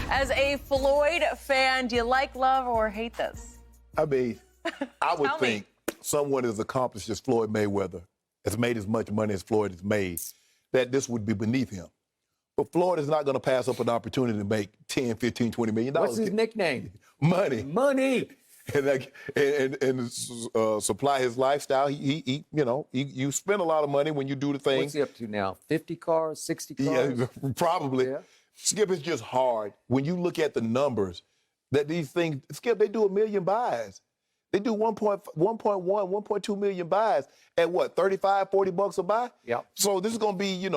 As a Floyd fan, do you like, love, or hate this? I mean, I would Tell think someone as accomplished as Floyd Mayweather has made as much money as Floyd has made, that this would be beneath him. But Floyd is not going to pass up an opportunity to make 10, 15, 20 million dollars. What's his nickname? Money. Money. And supply his lifestyle. You spend a lot of money when you do the things. What's he up to now? 50 cars, 60 cars? Yeah, probably. Yeah. Skip, it's just hard. When you look at the numbers, that these things, Skip, they do 1 million buys. They do 1.1, 1.2 million buys at what, 35, 40 bucks a buy? Yep. So this is going to be,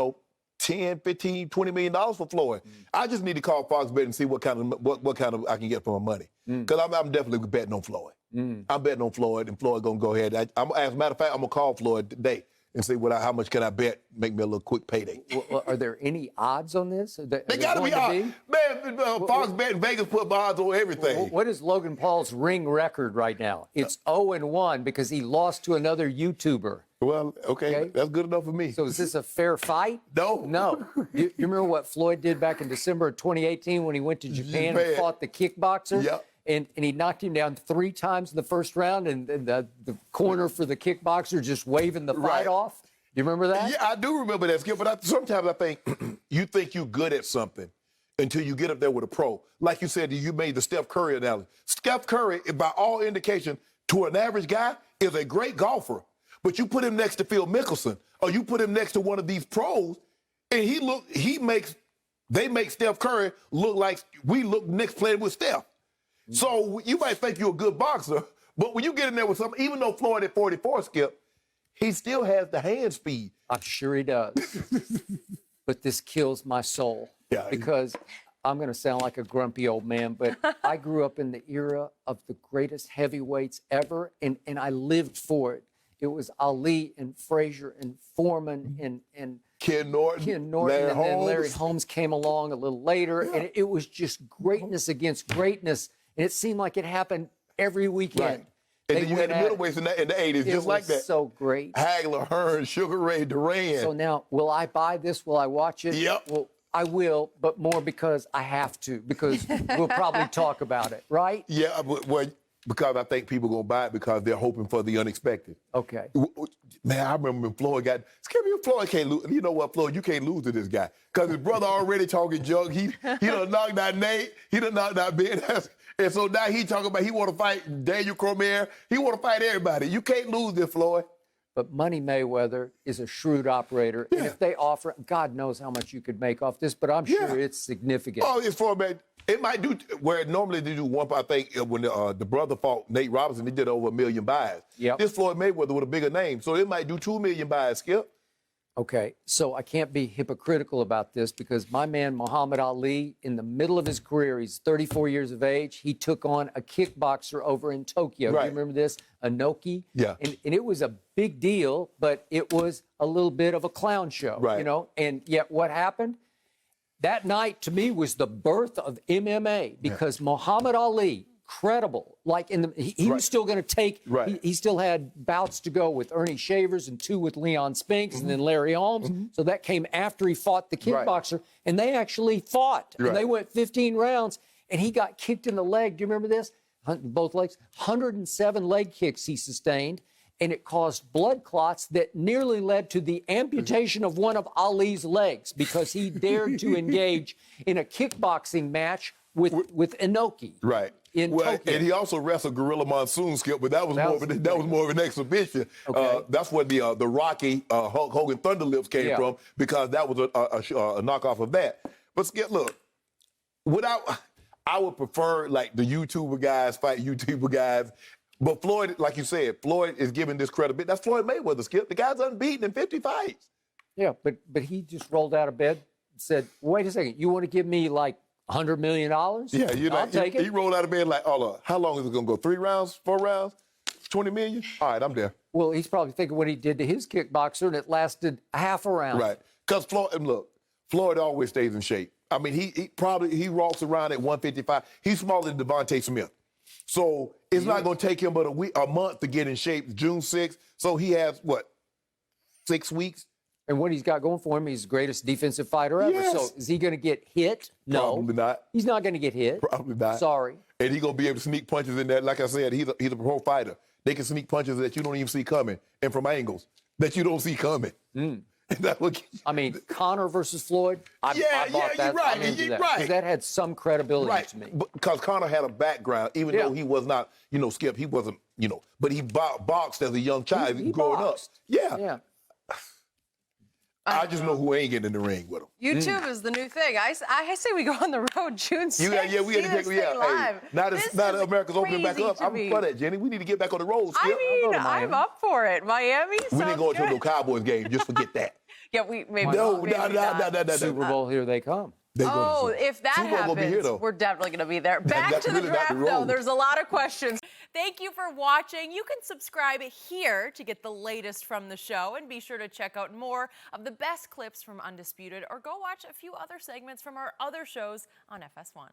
10, 15, 20 million dollars for Floyd. I just need to call Fox Bet and see what kind of I can get for my money. Because I'm definitely betting on Floyd. I'm betting on Floyd, and Floyd going to go ahead. As a matter of fact, I'm going to call Floyd today and see how much can I bet, make me a little quick payday. Well, are there any odds on this? They got to be odds. Man, Fox Bet and Vegas put odds on everything. What is Logan Paul's ring record right now? It's 0-1 because he lost to another YouTuber. Well, okay, that's good enough for me. So is this a fair fight? No. No. You remember what Floyd did back in December of 2018 when he went to Japan and fought the kickboxer? Yep. And he knocked him down 3 times in the first round, and the corner for the kickboxer just waving the fight off? Do you remember that? Yeah, I do remember that, Skip, but sometimes I think you think you're good at something until you get up there with a pro. Like you said, you made the Steph Curry analogy. Steph Curry, by all indication, to an average guy, is a great golfer. But you put him next to Phil Mickelson, or you put him next to one of these pros, and they make Steph Curry look like we look next playing with Steph. So you might think you're a good boxer, but when you get in there with something, even though Floyd at 44, Skip, he still has the hand speed. I'm sure he does. But this kills my soul. Yeah. Because I'm going to sound like a grumpy old man, but I grew up in the era of the greatest heavyweights ever, and I lived for it. It was Ali and Frazier and Foreman and Ken Norton, Larry and then Larry Holmes came along a little later, and it was just greatness against greatness, and it seemed like it happened every weekend. Right. And then you had the middleweights in the 80s, just like that. It was so great. Hagler, Hearn, Sugar Ray, Duran. So now, will I buy this? Will I watch it? Yep. Well, I will, but more because I have to, because we'll probably talk about it, right? Yeah, well, because I think people are going to buy it because they're hoping for the unexpected. Okay. Man, I remember when Floyd got, Floyd can't lose. You know what, Floyd, you can't lose to this guy. Because his brother already talking junk. He done knocked out Nate. He done knocked out Ben. And so now he talking about he want to fight Daniel Cormier. He want to fight everybody. You can't lose this, Floyd. But Money Mayweather is a shrewd operator. Yeah. And if they offer, God knows how much you could make off this, but I'm sure it's significant. Oh, it's for, man. It might do, where normally they do one, I think when the brother fought Nate Robinson, he did over 1 million buys. Yep. This Floyd Mayweather with a bigger name, so it might do 2 million buys, Skip. Okay, so I can't be hypocritical about this because my man Muhammad Ali, in the middle of his career, he's 34 years of age, he took on a kickboxer over in Tokyo. Right. Do you remember this? Inoki? Yeah. And it was a big deal, but it was a little bit of a clown show, right. And yet what happened? That night, to me, was the birth of MMA because Muhammad Ali, credible, like he was still going to take, he still had bouts to go with Ernie Shavers and 2 with Leon Spinks and then Larry Holmes. So that came after he fought the kickboxer, and they actually fought. And they went 15 rounds, and he got kicked in the leg. Do you remember this? Both legs. 107 leg kicks he sustained. And it caused blood clots that nearly led to the amputation of one of Ali's legs because he dared to engage in a kickboxing match with Inoki. Right. In Tokyo. And he also wrestled Gorilla Monsoon, Skip, but that was more of an exhibition. Okay. That's where the Rocky Hulk Hogan Thunder Lips came from because that was a knockoff of that. But Skip, look, I would prefer like the YouTuber guys fight YouTuber guys. But Floyd, like you said, Floyd is giving this credibility. That's Floyd Mayweather, Skip. The guy's unbeaten in 50 fights. Yeah, but he just rolled out of bed and said, wait a second, you want to give me like $100 million? Yeah, I'll take it. He rolled out of bed like, how long is it going to go? 3 rounds, 4 rounds, 20 million? All right, I'm there. Well, he's probably thinking what he did to his kickboxer, and it lasted half a round. Right. Because Floyd always stays in shape. I mean, he walks around at 155. He's smaller than Devontae Smith. So it's not going to take him but a month to get in shape, June 6th. So he has, 6 weeks And what he's got going for him, he's the greatest defensive fighter ever. Yes. So is he going to get hit? No. Probably not. He's not going to get hit. Probably not. Sorry. And he's going to be able to sneak punches in there. Like I said, he's a pro fighter. They can sneak punches that you don't even see coming and from angles that you don't see coming. And that's what I mean, Conor versus Floyd, I bought that. You're right. I'm into that. Right. 'Cause that had some credibility to me. Because Conor had a background, even though he was not, Skip, he wasn't, but he boxed as a young child He growing boxed. up. Yeah. Yeah. I just know who ain't getting in the ring with him. YouTube is the new thing. I say we go on the road June 6th. We got to take live. Hey, now that America's opening back up, I'm for that, Jenny. We need to get back on the road, Skip. I mean, I'm up for it. Miami we didn't go into no Cowboys game. Just forget that. Yeah, we maybe No. Super Bowl, here they come. Oh, if that Super Bowl gonna be here, happens, though. we're definitely going to be there. Back That's to the really not the draft, though. road. There's a lot of questions. Thank you for watching. You can subscribe here to get the latest from the show, and be sure to check out more of the best clips from Undisputed, or go watch a few other segments from our other shows on FS1.